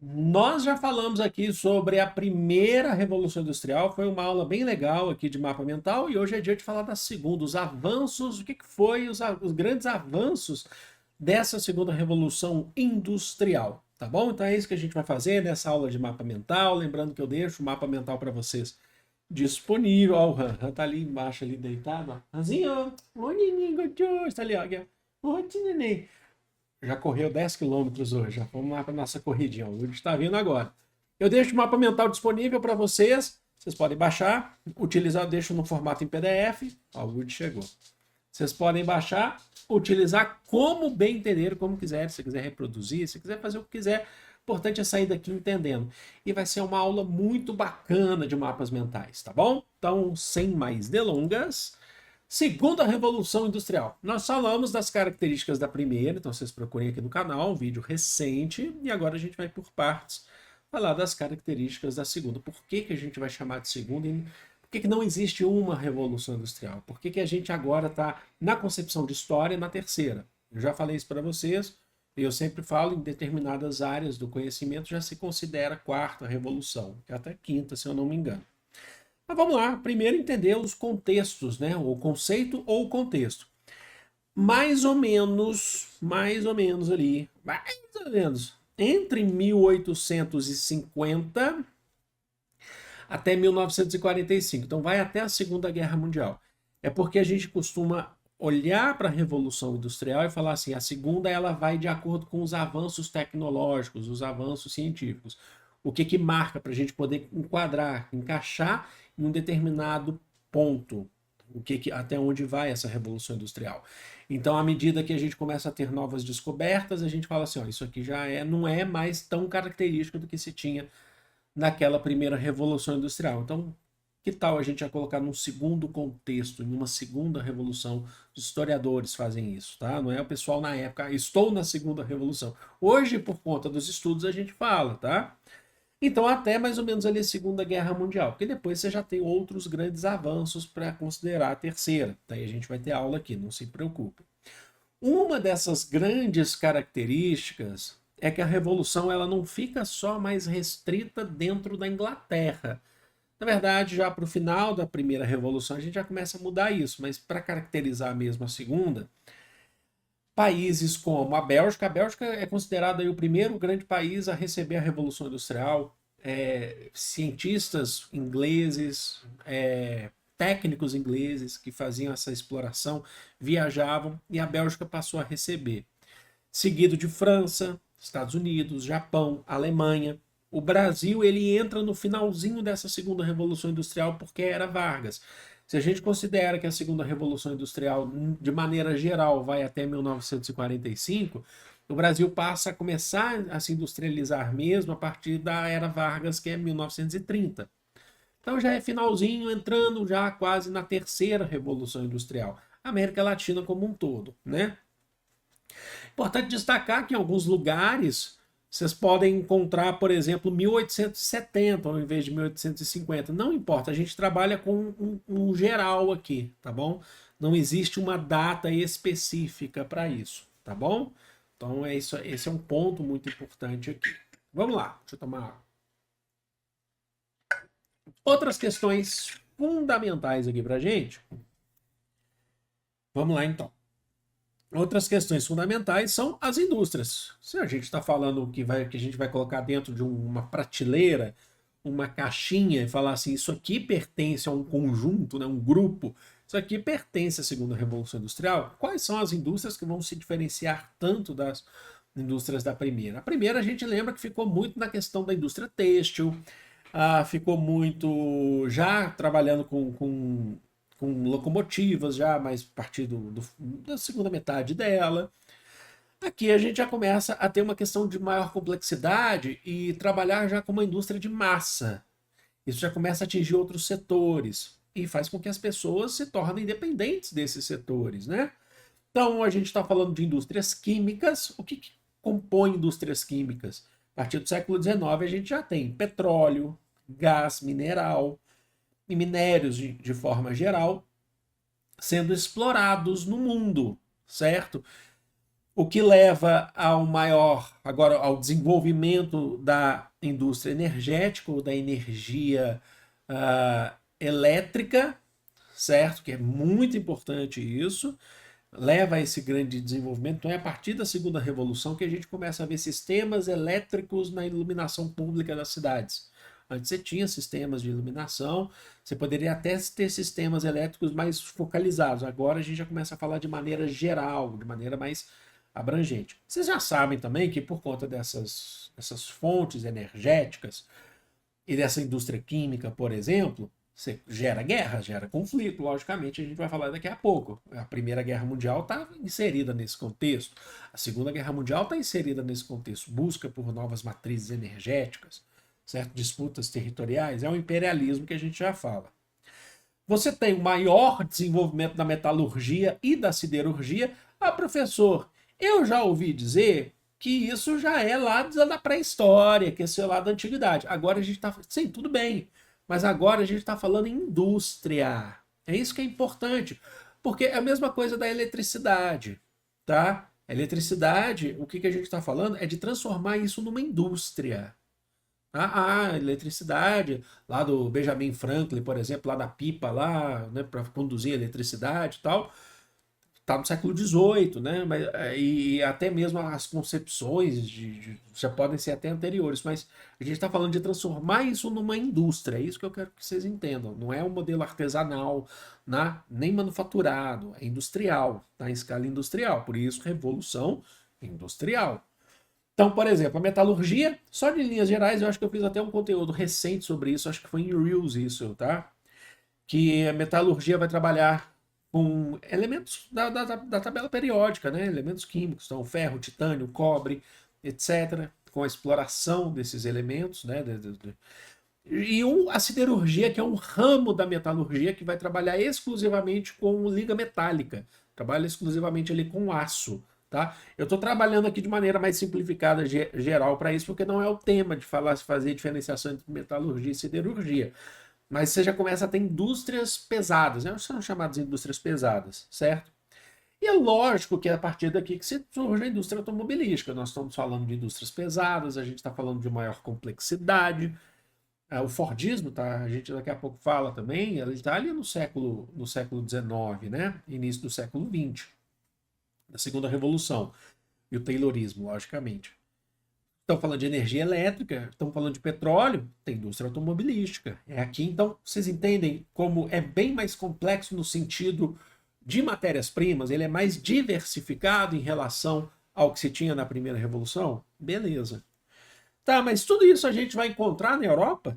Nós já falamos aqui sobre a primeira Revolução Industrial, foi uma aula bem legal aqui de mapa mental, e hoje é dia de falar da segunda, os avanços, o que foi os grandes avanços dessa segunda Revolução Industrial, tá bom? Então é isso que a gente vai fazer nessa aula de mapa mental, lembrando que eu deixo o mapa mental para vocês disponível. Ó, o Han tá ali embaixo, ali deitado, ó. Hanzinho, ô neném, gostoso, tá ali, ó. Ô, neném. Já correu 10 quilômetros hoje. Já vamos lá para nossa corridinha. O Wood está vindo agora. Eu deixo o mapa mental disponível para vocês. Vocês podem baixar, utilizar, eu deixo no formato em PDF. Ó, o Wood chegou. Vocês podem baixar, utilizar como bem entender, como quiser. Se quiser reproduzir, se quiser fazer o que quiser. O importante é sair daqui entendendo. E vai ser uma aula muito bacana de mapas mentais, tá bom? Então, sem mais delongas, segunda Revolução Industrial. Nós falamos das características da primeira, então vocês procurem aqui no canal, um vídeo recente, e agora a gente vai por partes falar das características da segunda. Por que a gente vai chamar de segunda e por que não existe uma Revolução Industrial? Por que a gente agora está na concepção de história na terceira? Eu já falei isso para vocês, e eu sempre falo, em determinadas áreas do conhecimento já se considera quarta revolução, até quinta, se eu não me engano. Mas vamos lá, primeiro entender os contextos, né? O conceito ou o contexto. Mais ou menos ali, mais ou menos, entre 1850 até 1945. Então vai até a Segunda Guerra Mundial. É porque a gente costuma olhar para a Revolução Industrial e falar assim, a segunda ela vai de acordo com os avanços tecnológicos, os avanços científicos. O que marca para a gente poder enquadrar, encaixar em um determinado ponto, até onde vai essa Revolução Industrial. Então, à medida que a gente começa a ter novas descobertas, a gente fala assim, ó, isso aqui não é mais tão característico do que se tinha naquela primeira Revolução Industrial. Então, que tal a gente já colocar num segundo contexto, em uma segunda revolução? Os historiadores fazem isso, tá? Não é o pessoal na época, estou na segunda revolução. Hoje, por conta dos estudos, a gente fala, tá? Então, até mais ou menos ali a Segunda Guerra Mundial, porque depois você já tem outros grandes avanços para considerar a terceira. Daí a gente vai ter aula aqui, não se preocupe. Uma dessas grandes características é que a revolução ela não fica só mais restrita dentro da Inglaterra. Na verdade, já para o final da primeira revolução, a gente já começa a mudar isso, mas para caracterizar mesmo a segunda, países como a Bélgica é considerada aí o primeiro grande país a receber a Revolução Industrial. Cientistas ingleses, técnicos ingleses que faziam essa exploração viajavam e a Bélgica passou a receber. Seguido de França, Estados Unidos, Japão, Alemanha. O Brasil ele entra no finalzinho dessa segunda Revolução Industrial porque era Vargas. Se a gente considera que a segunda Revolução Industrial, de maneira geral, vai até 1945, o Brasil passa a começar a se industrializar mesmo a partir da era Vargas, que é 1930. Então já é finalzinho, entrando já quase na terceira Revolução Industrial. América Latina como um todo, né? Importante destacar que em alguns lugares vocês podem encontrar, por exemplo, 1870 ao invés de 1850. Não importa, a gente trabalha com um geral aqui, tá bom? Não existe uma data específica para isso, tá bom? Então é isso, esse é um ponto muito importante aqui. Vamos lá, deixa eu tomar água. Outras questões fundamentais aqui para gente. Vamos lá então. Outras questões fundamentais são as indústrias. Se a gente está falando que a gente vai colocar dentro de uma prateleira, uma caixinha e falar assim, isso aqui pertence a um conjunto, né, um grupo, isso aqui pertence à segunda Revolução Industrial, quais são as indústrias que vão se diferenciar tanto das indústrias da primeira? A primeira a gente lembra que ficou muito na questão da indústria têxtil, ficou muito já trabalhando com locomotivas já, mais a partir da segunda metade dela. Aqui a gente já começa a ter uma questão de maior complexidade e trabalhar já com uma indústria de massa. Isso já começa a atingir outros setores e faz com que as pessoas se tornem dependentes desses setores, né? Então a gente está falando de indústrias químicas. O que compõe indústrias químicas? A partir do século XIX a gente já tem petróleo, gás mineral, e minérios de forma geral sendo explorados no mundo, certo? o que leva agora ao desenvolvimento da indústria energética ou da energia elétrica, certo? Que é muito importante isso, leva a esse grande desenvolvimento. Então é a partir da segunda revolução que a gente começa a ver sistemas elétricos na iluminação pública das cidades. Antes você tinha sistemas de iluminação, você poderia até ter sistemas elétricos mais focalizados. Agora a gente já começa a falar de maneira geral, de maneira mais abrangente. Vocês já sabem também que por conta dessas fontes energéticas e dessa indústria química, por exemplo, você gera guerra, gera conflito. Logicamente, a gente vai falar daqui a pouco. A Primeira Guerra Mundial está inserida nesse contexto. A Segunda Guerra Mundial está inserida nesse contexto. Busca por novas matrizes energéticas, certo? Disputas territoriais. É o imperialismo que a gente já fala. Você tem o maior desenvolvimento da metalurgia e da siderurgia. Ah, professor, eu já ouvi dizer que isso já é lá da pré-história, que isso é lá da antiguidade. Agora a gente está... Sim, tudo bem. Mas agora a gente está falando em indústria. É isso que é importante. Porque é a mesma coisa da eletricidade, tá? A eletricidade, o que a gente está falando é de transformar isso numa indústria. A eletricidade, lá do Benjamin Franklin, por exemplo, lá da pipa, lá, né, para conduzir a eletricidade e tal, está no século XVIII, né? E até mesmo as concepções já podem ser até anteriores, mas a gente está falando de transformar isso numa indústria. É isso que eu quero que vocês entendam. Não é um modelo artesanal, né? Nem manufaturado, é industrial, tá? Em escala industrial. Por isso, revolução industrial. Então, por exemplo, a metalurgia, só de linhas gerais, eu acho que eu fiz até um conteúdo recente sobre isso, acho que foi em Reels isso, tá? Que a metalurgia vai trabalhar com elementos da tabela periódica, né? Elementos químicos, então ferro, titânio, cobre, etc., com a exploração desses elementos, né? E a siderurgia, que é um ramo da metalurgia que vai trabalhar exclusivamente com liga metálica, trabalha exclusivamente ali com aço. Tá? Eu estou trabalhando aqui de maneira mais simplificada, geral, para isso, porque não é o tema de fazer diferenciação entre metalurgia e siderurgia. Mas você já começa a ter indústrias pesadas, né? São chamadas indústrias pesadas, certo? E é lógico que é a partir daqui que surge a indústria automobilística. Nós estamos falando de indústrias pesadas, a gente está falando de maior complexidade. O Fordismo, tá? A gente daqui a pouco fala também, ele está ali no século XIX, né? Início do século XX, da segunda revolução. E o Taylorismo, logicamente. Estamos falando de energia elétrica, estamos falando de petróleo, tem indústria automobilística. É aqui, então, vocês entendem como é bem mais complexo no sentido de matérias-primas, ele é mais diversificado em relação ao que se tinha na primeira revolução? Beleza. Tá, mas tudo isso a gente vai encontrar na Europa?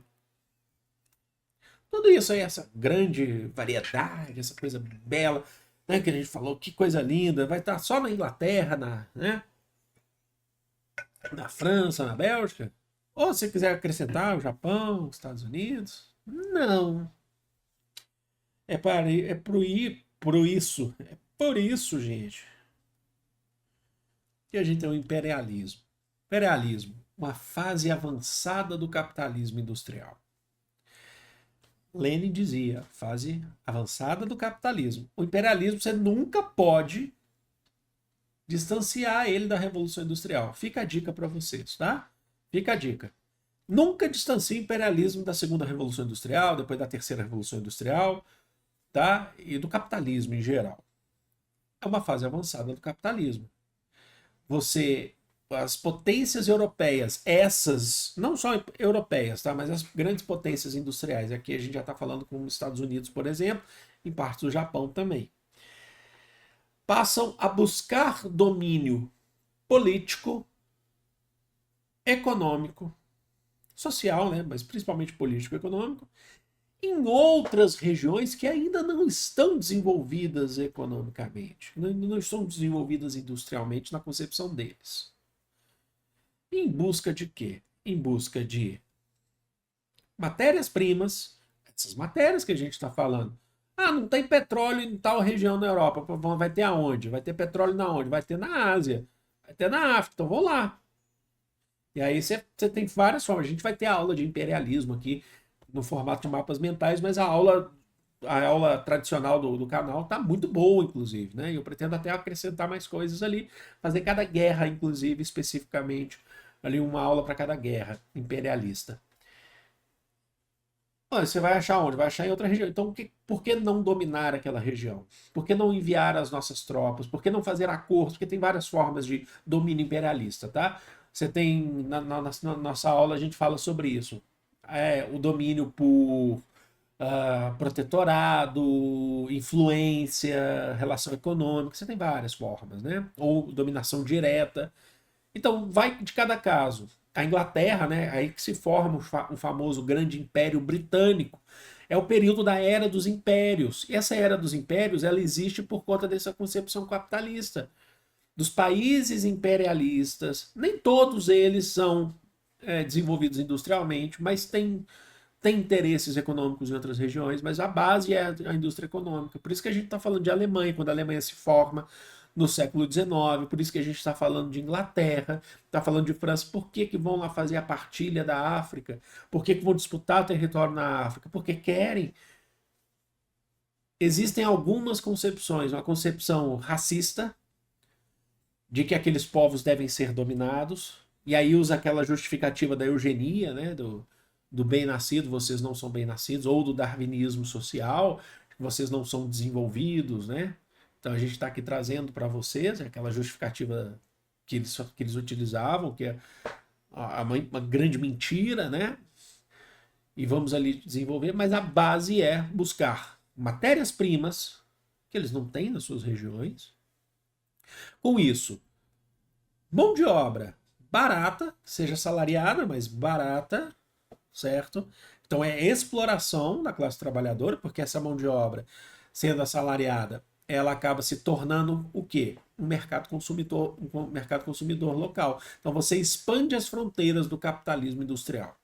Tudo isso aí, essa grande variedade, essa coisa bela, né, que a gente falou, que coisa linda, vai estar só na Inglaterra, né? Na França, na Bélgica? Ou se quiser acrescentar o Japão, os Estados Unidos? Não. Por isso, gente, que a gente tem o imperialismo. Imperialismo, uma fase avançada do capitalismo industrial. Lenin dizia, fase avançada do capitalismo. O imperialismo você nunca pode distanciar ele da Revolução Industrial. Fica a dica para vocês, tá? Fica a dica. Nunca distancie o imperialismo da segunda Revolução Industrial, depois da terceira Revolução Industrial, tá? E do capitalismo em geral. É uma fase avançada do capitalismo. As potências europeias, essas, não só europeias, tá? Mas as grandes potências industriais, aqui a gente já está falando com os Estados Unidos, por exemplo, em partes do Japão também, passam a buscar domínio político, econômico, social, né? Mas principalmente político e econômico, em outras regiões que ainda não estão desenvolvidas economicamente, não estão desenvolvidas industrialmente na concepção deles. Em busca de quê? Em busca de matérias-primas, essas matérias que a gente está falando. Ah, não tem petróleo em tal região na Europa. Vai ter aonde? Vai ter petróleo na onde? Vai ter na Ásia. Vai ter na África. Então vou lá. E aí você tem várias formas. A gente vai ter a aula de imperialismo aqui no formato de mapas mentais, mas a aula a aula tradicional do canal tá muito boa, inclusive, né? Eu pretendo até acrescentar mais coisas ali, fazer cada guerra, inclusive, especificamente, ali uma aula para cada guerra imperialista. Olha, você vai achar onde? Vai achar em outra região. Então, por que não dominar aquela região? Por que não enviar as nossas tropas? Por que não fazer acordos? Porque tem várias formas de domínio imperialista, tá? Você tem, na nossa aula, a gente fala sobre isso. O domínio por protetorado, influência, relação econômica, você tem várias formas, né? Ou dominação direta. Então, vai de cada caso. A Inglaterra, né, aí que se forma o famoso Grande Império Britânico. É o período da Era dos Impérios. E essa Era dos Impérios, ela existe por conta dessa concepção capitalista. Dos países imperialistas, nem todos eles são desenvolvidos industrialmente, mas tem interesses econômicos em outras regiões, mas a base é a indústria econômica. Por isso que a gente está falando de Alemanha, quando a Alemanha se forma no século XIX, por isso que a gente está falando de Inglaterra, está falando de França. Por que, que vão lá fazer a partilha da África? Por que, que vão disputar território na África? Porque querem. Existem algumas concepções, uma concepção racista, de que aqueles povos devem ser dominados, e aí usa aquela justificativa da eugenia, né, do bem-nascido, vocês não são bem-nascidos, ou do darwinismo social, vocês não são desenvolvidos, né? Então a gente está aqui trazendo para vocês aquela justificativa que eles utilizavam, que é uma grande mentira, né? E vamos ali desenvolver, mas a base é buscar matérias-primas que eles não têm nas suas regiões. Com isso, mão de obra barata, seja salariada, mas barata, certo? Então é exploração da classe trabalhadora, porque essa mão de obra, sendo assalariada, ela acaba se tornando o quê? Um mercado consumidor local. Então você expande as fronteiras do capitalismo industrial.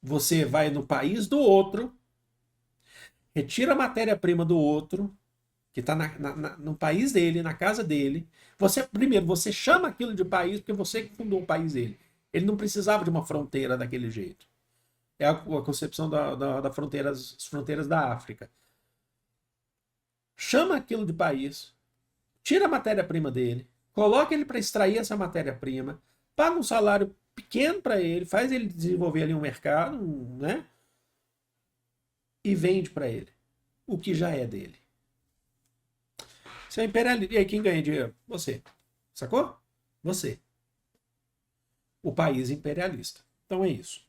Você vai no país do outro, retira a matéria-prima do outro, que está no país dele, na casa dele. Primeiro, você chama aquilo de país porque você que fundou o país dele. Ele não precisava de uma fronteira daquele jeito. É a concepção das fronteiras da África. Chama aquilo de país, tira a matéria-prima dele, coloca ele para extrair essa matéria-prima, paga um salário pequeno para ele, faz ele desenvolver ali um mercado, né? E vende para ele o que já é dele. Isso é imperialismo. E aí quem ganha dinheiro? Você. Sacou? Você. O país imperialista. Então é isso.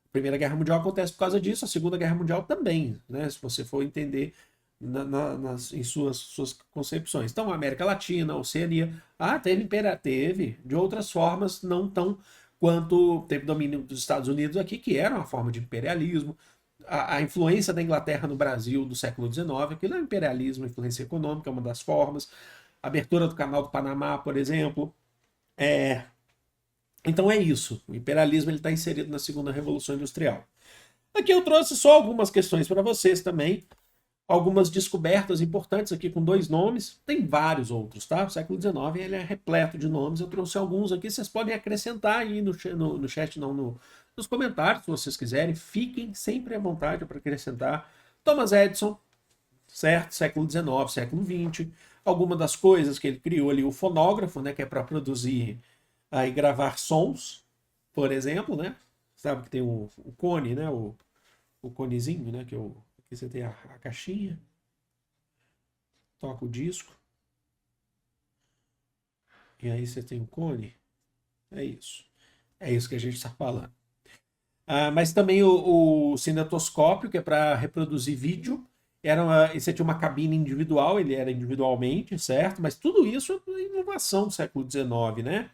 A Primeira Guerra Mundial acontece por causa disso, a Segunda Guerra Mundial também, né? Se você for entender em suas concepções. Então, a América Latina, a Oceania, teve império, teve, de outras formas, não tão quanto teve domínio dos Estados Unidos aqui, que era uma forma de imperialismo. A influência da Inglaterra no Brasil do século XIX, aquilo é imperialismo, influência econômica, é uma das formas. A abertura do Canal do Panamá, por exemplo. Então é isso. O imperialismo está inserido na Segunda Revolução Industrial. Aqui eu trouxe só algumas questões para vocês também. Algumas descobertas importantes aqui com 2 nomes. Tem vários outros, tá? O século XIX ele é repleto de nomes. Eu trouxe alguns aqui. Vocês podem acrescentar aí no chat, não, nos comentários, se vocês quiserem. Fiquem sempre à vontade para acrescentar. Thomas Edison, certo? Século XIX, século XX. Algumas das coisas que ele criou ali, o fonógrafo, né? Que é para produzir e gravar sons, por exemplo, né? Sabe que tem o cone, né? O conezinho, né? Que aqui você tem a caixinha, toca o disco, e aí você tem o cone. É isso. É isso que a gente está falando. Mas também o cinetoscópio, que é para reproduzir vídeo. Você tinha uma cabine individual, ele era individualmente, certo? Mas tudo isso é inovação do século XIX, né?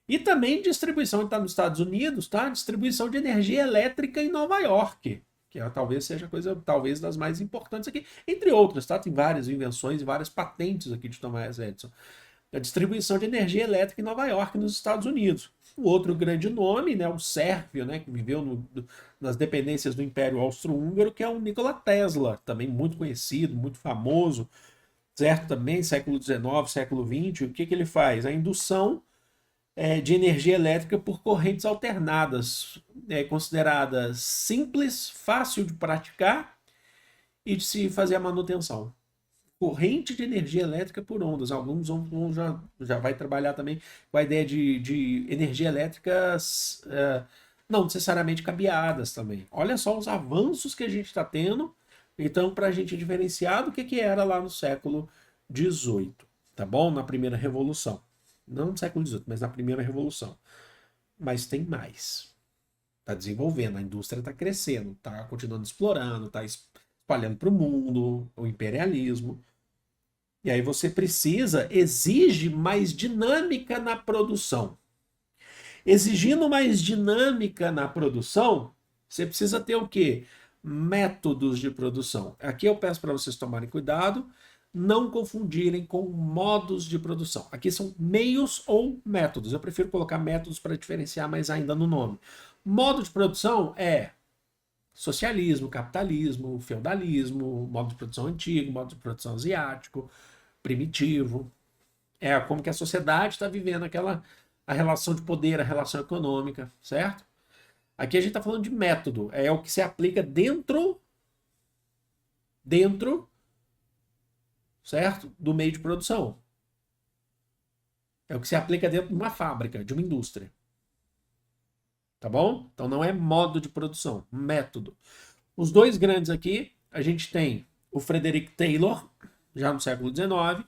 E também distribuição, está nos Estados Unidos, tá? Distribuição de energia elétrica em Nova York, que talvez seja a coisa talvez das mais importantes aqui, entre outras, tá? Tem várias invenções e várias patentes aqui de Thomas Edison. A distribuição de energia elétrica em Nova York, nos Estados Unidos. O outro grande nome, né, o sérvio, né, que viveu nas dependências do Império Austro-Húngaro, que é o Nikola Tesla, também muito conhecido, muito famoso, certo? Também século XIX, século XX. O que ele faz? A indução de energia elétrica por correntes alternadas. considerada simples, fácil de praticar e de se fazer a manutenção. Corrente de energia elétrica por ondas. Alguns já vai trabalhar também com a ideia de energia elétrica não necessariamente cabeadas também. Olha só os avanços que a gente está tendo, então, para a gente diferenciar do que era lá no século XVIII, tá bom? Na primeira revolução. Não no século XVIII, mas na primeira revolução. Mas tem mais. Está desenvolvendo, a indústria está crescendo, está continuando explorando, está espalhando para o mundo, o imperialismo. E aí você exige mais dinâmica na produção. Exigindo mais dinâmica na produção, você precisa ter o quê? Métodos de produção. Aqui eu peço para vocês tomarem cuidado, não confundirem com modos de produção. Aqui são meios ou métodos. Eu prefiro colocar métodos para diferenciar mais ainda no nome. Modo de produção é socialismo, capitalismo, feudalismo, modo de produção antigo, modo de produção asiático, primitivo. É como que a sociedade está vivendo a relação de poder, a relação econômica, certo? Aqui a gente está falando de método, é o que se aplica dentro, certo? Do meio de produção. É o que se aplica dentro de uma fábrica, de uma indústria. Tá bom? Então não é modo de produção, método. Os dois grandes aqui, a gente tem o Frederick Taylor, já no século XIX,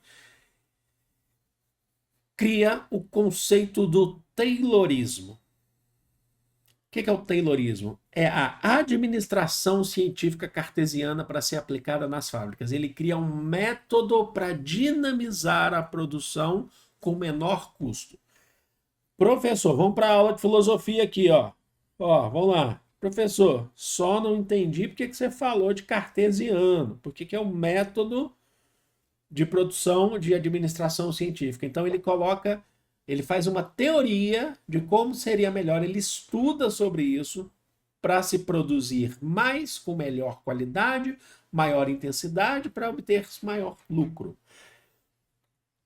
cria o conceito do Taylorismo. O que é o Taylorismo? É a administração científica cartesiana para ser aplicada nas fábricas. Ele cria um método para dinamizar a produção com menor custo. Professor, vamos para a aula de filosofia aqui, ó. Vamos lá. Professor, só não entendi porque que você falou de cartesiano. Porque que é o método de produção de administração científica. Então ele faz uma teoria de como seria melhor, ele estuda sobre isso para se produzir mais com melhor qualidade, maior intensidade para obter maior lucro.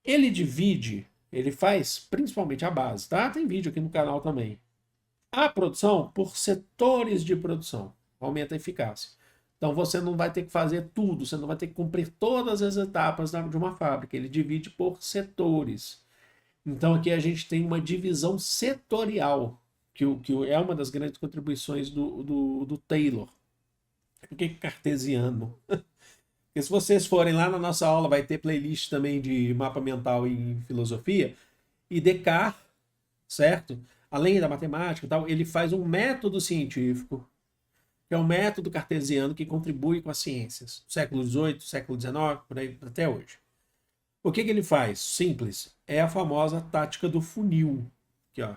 Ele faz principalmente a base, tá? Tem vídeo aqui no canal também. A produção por setores de produção, aumenta a eficácia. Então você não vai ter que fazer tudo, você não vai ter que cumprir todas as etapas de uma fábrica. Ele divide por setores. Então aqui a gente tem uma divisão setorial, que é uma das grandes contribuições do Taylor. Por que cartesiano? Porque se vocês forem lá na nossa aula, vai ter playlist também de mapa mental e filosofia, e Descartes, certo? Além da matemática e tal, ele faz um método científico, que é um método cartesiano que contribui com as ciências, do século XVIII, século XIX, por aí até hoje. O que ele faz? Simples. É a famosa tática do funil. Aqui, ó.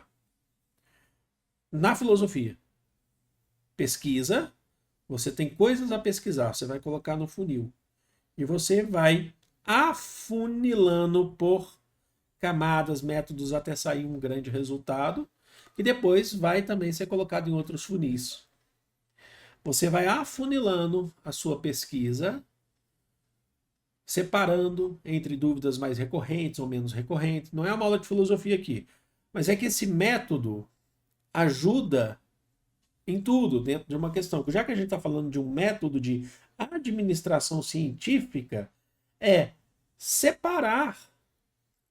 Na filosofia, pesquisa, você tem coisas a pesquisar, você vai colocar no funil. E você vai afunilando por camadas, métodos, até sair um grande resultado. E depois vai também ser colocado em outros funis. Você vai afunilando a sua pesquisa, separando entre dúvidas mais recorrentes ou menos recorrentes. Não é uma aula de filosofia aqui, mas é que esse método ajuda em tudo dentro de uma questão. Já que a gente está falando de um método de administração científica, é separar,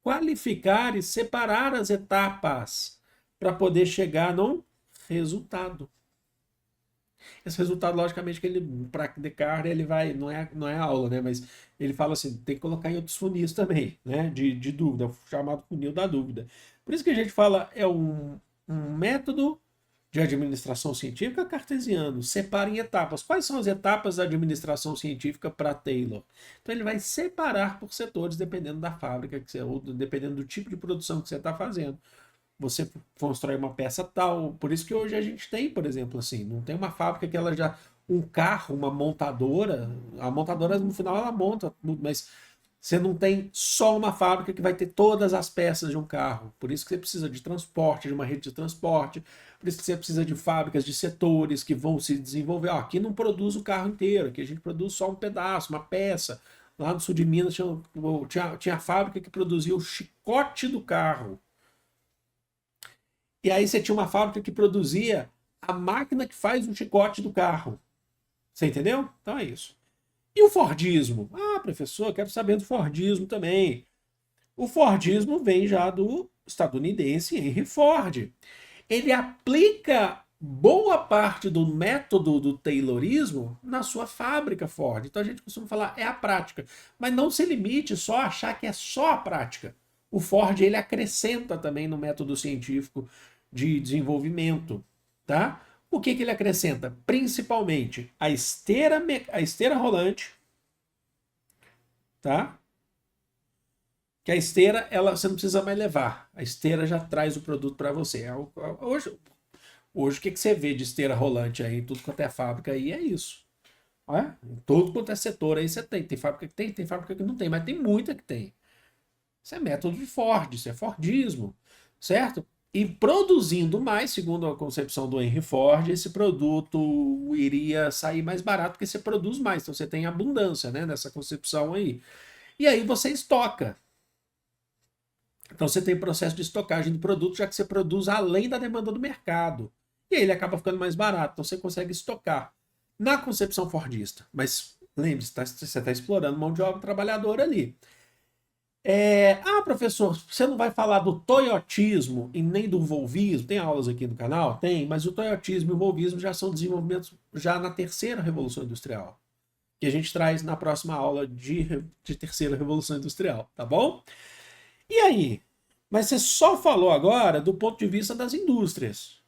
qualificar e separar as etapas para poder chegar num resultado. Esse resultado, logicamente, que ele, para Descartes, ele vai, não é aula, né? Mas ele fala assim, tem que colocar em outros funis também, né? De dúvida, o chamado funil da dúvida. Por isso que a gente fala, é um método de administração científica cartesiano, separa em etapas. Quais são as etapas da administração científica para Taylor? Então ele vai separar por setores, dependendo da fábrica, ou dependendo do tipo de produção que você está fazendo. Você constrói uma peça tal, por isso que hoje a gente tem, por exemplo, assim, não tem uma fábrica que ela já, um carro, uma montadora, a montadora no final ela monta, mas você não tem só uma fábrica que vai ter todas as peças de um carro, por isso que você precisa de transporte, de uma rede de transporte, por isso que você precisa de fábricas de setores que vão se desenvolver. Aqui não produz o carro inteiro, aqui a gente produz só um pedaço, uma peça. Lá no sul de Minas tinha a fábrica que produzia o chicote do carro. E aí você tinha uma fábrica que produzia a a máquina que faz o chicote do carro. Você entendeu? Então é isso. E o Fordismo? Ah, professor, quero saber do Fordismo também. O Fordismo vem já do estadunidense Henry Ford. Ele aplica boa parte do método do Taylorismo na sua fábrica Ford. Então a gente costuma falar é a prática, mas não se limite só a achar que é só a prática. O Ford ele acrescenta também no método científico de desenvolvimento, tá? O que ele acrescenta? Principalmente a esteira rolante, tá? Que a esteira, você não precisa mais levar. A esteira já traz o produto para você. Hoje o que você vê de esteira rolante aí, em tudo quanto é fábrica aí, é isso. Em tudo quanto é setor aí você tem. Tem fábrica que tem fábrica que não tem, mas tem muita que tem. Isso é método de Ford, isso é Fordismo, certo? E produzindo mais, segundo a concepção do Henry Ford, esse produto iria sair mais barato porque você produz mais. Então você tem abundância, né, nessa concepção aí. E aí você estoca. Então você tem processo de estocagem do produto, já que você produz além da demanda do mercado. E aí ele acaba ficando mais barato, então você consegue estocar. Na concepção fordista, mas lembre-se, você está explorando mão de obra trabalhadora ali. Professor, você não vai falar do toyotismo e nem do volvismo? Tem aulas aqui no canal? Tem, mas o toyotismo e o volvismo já são desenvolvimentos já na terceira revolução industrial, que a gente traz na próxima aula de terceira revolução industrial, tá bom? E aí? Mas você só falou agora do ponto de vista das indústrias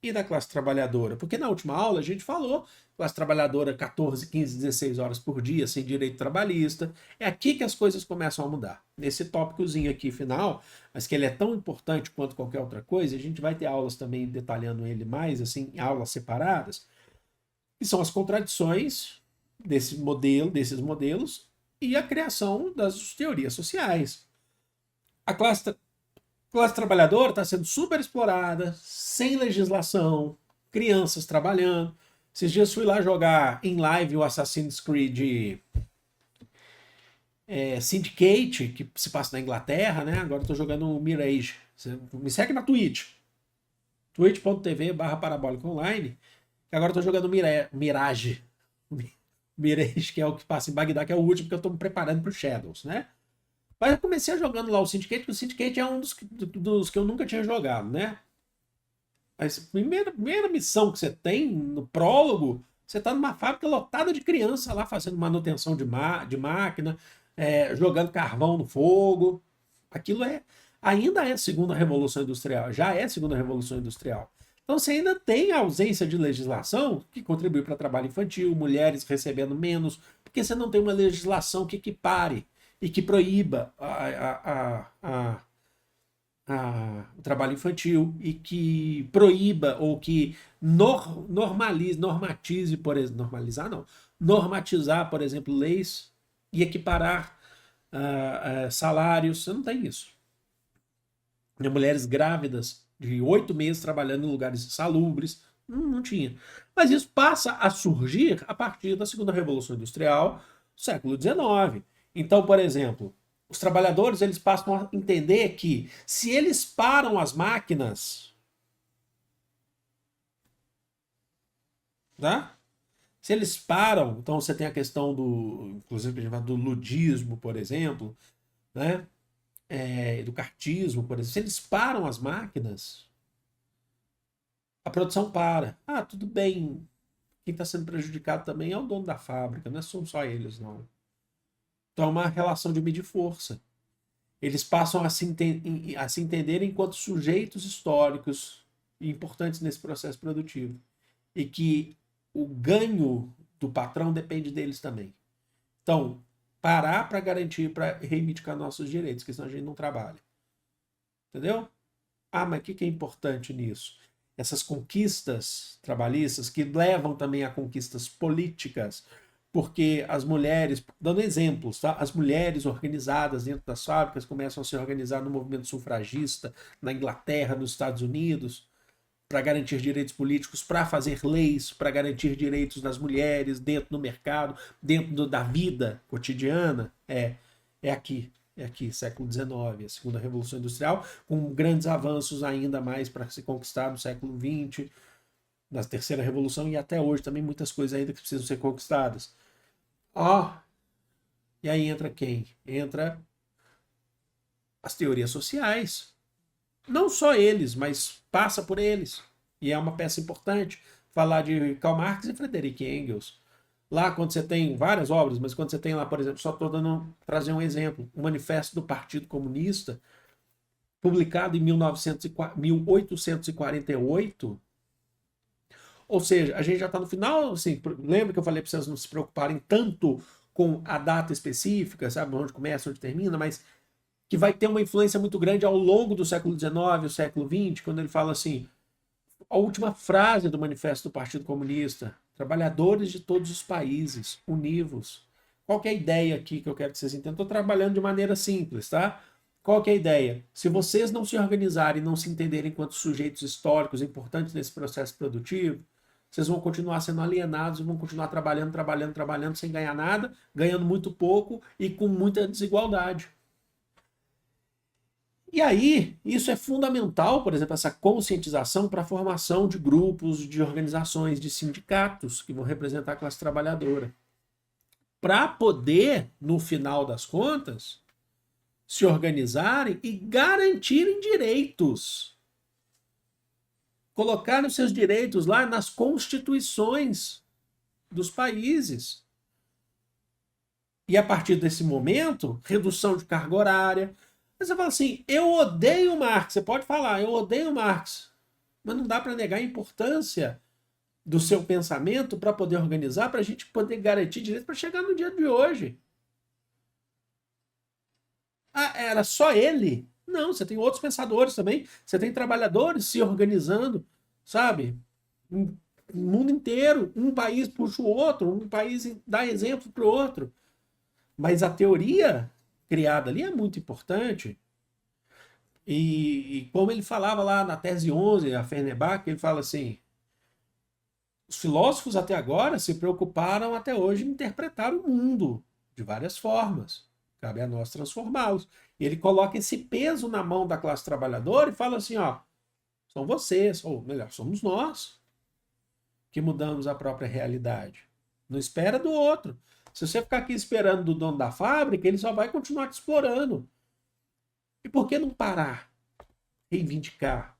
e da classe trabalhadora, porque na última aula a gente falou classe trabalhadora 14, 15, 16 horas por dia, sem direito trabalhista. É aqui que as coisas começam a mudar. Nesse tópicozinho aqui final, mas que ele é tão importante quanto qualquer outra coisa, a gente vai ter aulas também detalhando ele mais, assim, em aulas separadas, que são as contradições desses modelos e a criação das teorias sociais. A classe trabalhadora está sendo super explorada, sem legislação, crianças trabalhando. Esses dias fui lá jogar em live o Assassin's Creed Syndicate, que se passa na Inglaterra, né? Agora estou jogando o Mirage. Você me segue na Twitch. twitch.tv/parabólica online. Agora estou jogando Mirage. Mirage, que é o que passa em Bagdá, que é o último que eu estou me preparando para o Shadows, né? Mas eu comecei jogando lá o Syndicate, que o Syndicate é um dos que eu nunca tinha jogado, né? Mas a primeira missão que você tem no prólogo, você está numa fábrica lotada de criança lá fazendo manutenção de máquina, jogando carvão no fogo. Aquilo ainda é a segunda revolução industrial, já é a segunda revolução industrial. Então você ainda tem a ausência de legislação que contribui para trabalho infantil, mulheres recebendo menos, porque você não tem uma legislação que equipare e que proíba o trabalho infantil e que proíba ou que normatizar, por exemplo, leis e equiparar salários. Você não tem isso. E mulheres grávidas de 8 meses trabalhando em lugares insalubres, não tinha. Mas isso passa a surgir a partir da segunda Revolução Industrial, século XIX. Então, por exemplo, os trabalhadores eles passam a entender que se eles param as máquinas, tá? Se eles param, então você tem a questão inclusive do ludismo, por exemplo, né? Do cartismo, por exemplo. Se eles param as máquinas, a produção para. Tudo bem. Quem está sendo prejudicado também é o dono da fábrica, não são só eles, não. Então é uma relação de medir força. Eles passam a se entender enquanto sujeitos históricos importantes nesse processo produtivo. E que o ganho do patrão depende deles também. Então, parar para garantir, para reivindicar nossos direitos, porque senão a gente não trabalha. Entendeu? Mas o que é importante nisso? Essas conquistas trabalhistas que levam também a conquistas políticas, porque as mulheres, dando exemplos, tá? As mulheres organizadas dentro das fábricas começam a se organizar no movimento sufragista na Inglaterra, nos Estados Unidos, para garantir direitos políticos, para fazer leis, para garantir direitos das mulheres dentro do mercado, dentro da vida cotidiana. É aqui, século XIX, a segunda Revolução Industrial, com grandes avanços ainda mais para se conquistar no século XX. na terceira revolução e até hoje também muitas coisas ainda que precisam ser conquistadas. Ó, e aí entra quem? Entra as teorias sociais. Não só eles, mas passa por eles. E é uma peça importante falar de Karl Marx e Friedrich Engels. Lá, quando você tem várias obras, mas quando você tem lá, por exemplo, só estou trazer um exemplo, o Manifesto do Partido Comunista, publicado em 1848, ou seja, a gente já está no final, assim, lembra que eu falei para vocês não se preocuparem tanto com a data específica, sabe, onde começa, onde termina, mas que vai ter uma influência muito grande ao longo do século XIX, o século XX, quando ele fala assim, a última frase do Manifesto do Partido Comunista, trabalhadores de todos os países, univos. Qual que é a ideia aqui que eu quero que vocês entendam? Estou trabalhando de maneira simples, tá? Qual que é a ideia? Se vocês não se organizarem, não se entenderem enquanto sujeitos históricos importantes nesse processo produtivo, vocês vão continuar sendo alienados, vão continuar trabalhando, sem ganhar nada, ganhando muito pouco e com muita desigualdade. E aí, isso é fundamental, por exemplo, essa conscientização para a formação de grupos, de organizações, de sindicatos que vão representar a classe trabalhadora. Para poder, no final das contas, se organizarem e garantirem direitos. Colocarem os seus direitos lá nas constituições dos países. E a partir desse momento, redução de carga horária. Mas você fala assim, eu odeio Marx. Você pode falar, eu odeio Marx. Mas não dá para negar a importância do seu pensamento para poder organizar, para a gente poder garantir direito para chegar no dia de hoje. Ah, era só ele? Não, você tem outros pensadores também. Você tem trabalhadores se organizando, sabe? No mundo inteiro. Um país puxa o outro, um país dá exemplo para o outro. Mas a teoria criada ali é muito importante. E como ele falava lá na tese 11, a Fernebach, ele fala assim, os filósofos até agora se preocuparam até hoje em interpretar o mundo de várias formas. Cabe a nós transformá-los. E ele coloca esse peso na mão da classe trabalhadora e fala assim, ó, são vocês, ou melhor, somos nós que mudamos a própria realidade. Não espera do outro. Se você ficar aqui esperando do dono da fábrica, ele só vai continuar te explorando. E por que não parar? Reivindicar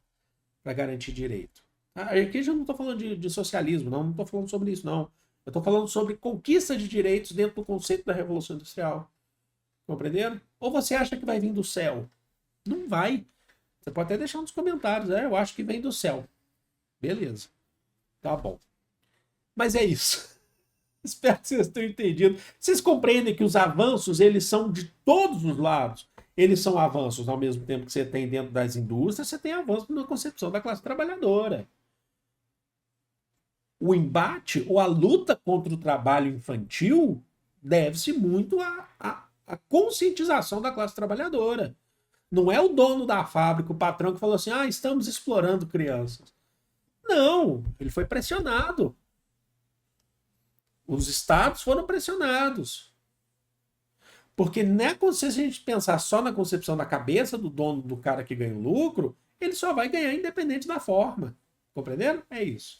para garantir direito. Aqui eu já não estou falando de socialismo, não estou falando sobre isso, não. Eu estou falando sobre conquista de direitos dentro do conceito da Revolução Industrial. Compreenderam? Ou você acha que vai vir do céu? Não vai. Você pode até deixar nos comentários, eu acho que vem do céu. Beleza. Tá bom. Mas é isso. Espero que vocês tenham entendido. Vocês compreendem que os avanços, eles são de todos os lados. Eles são avanços ao mesmo tempo que você tem dentro das indústrias, você tem avanço na concepção da classe trabalhadora. O embate ou a luta contra o trabalho infantil deve-se muito à conscientização da classe trabalhadora. Não é o dono da fábrica, o patrão, que falou assim, estamos explorando crianças. Não, ele foi pressionado. Os estados foram pressionados. Porque se a gente pensar só na concepção da cabeça do dono, do cara que ganha o lucro, ele só vai ganhar independente da forma. Compreenderam? É isso.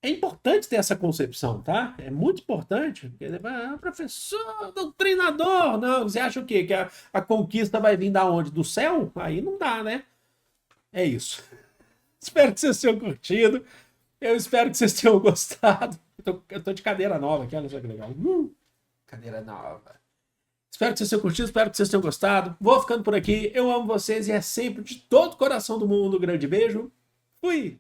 É importante ter essa concepção, tá? É muito importante. Porque ele vai, professor, doutrinador. Não, você acha o quê? Que a conquista vai vir da onde? Do céu? Aí não dá, né? É isso. Espero que vocês tenham curtido. Eu espero que vocês tenham gostado. Eu tô de cadeira nova aqui, olha só que legal. Cadeira nova. Espero que vocês tenham curtido, espero que vocês tenham gostado. Vou ficando por aqui. Eu amo vocês e é sempre de todo o coração do mundo. Um grande beijo. Fui!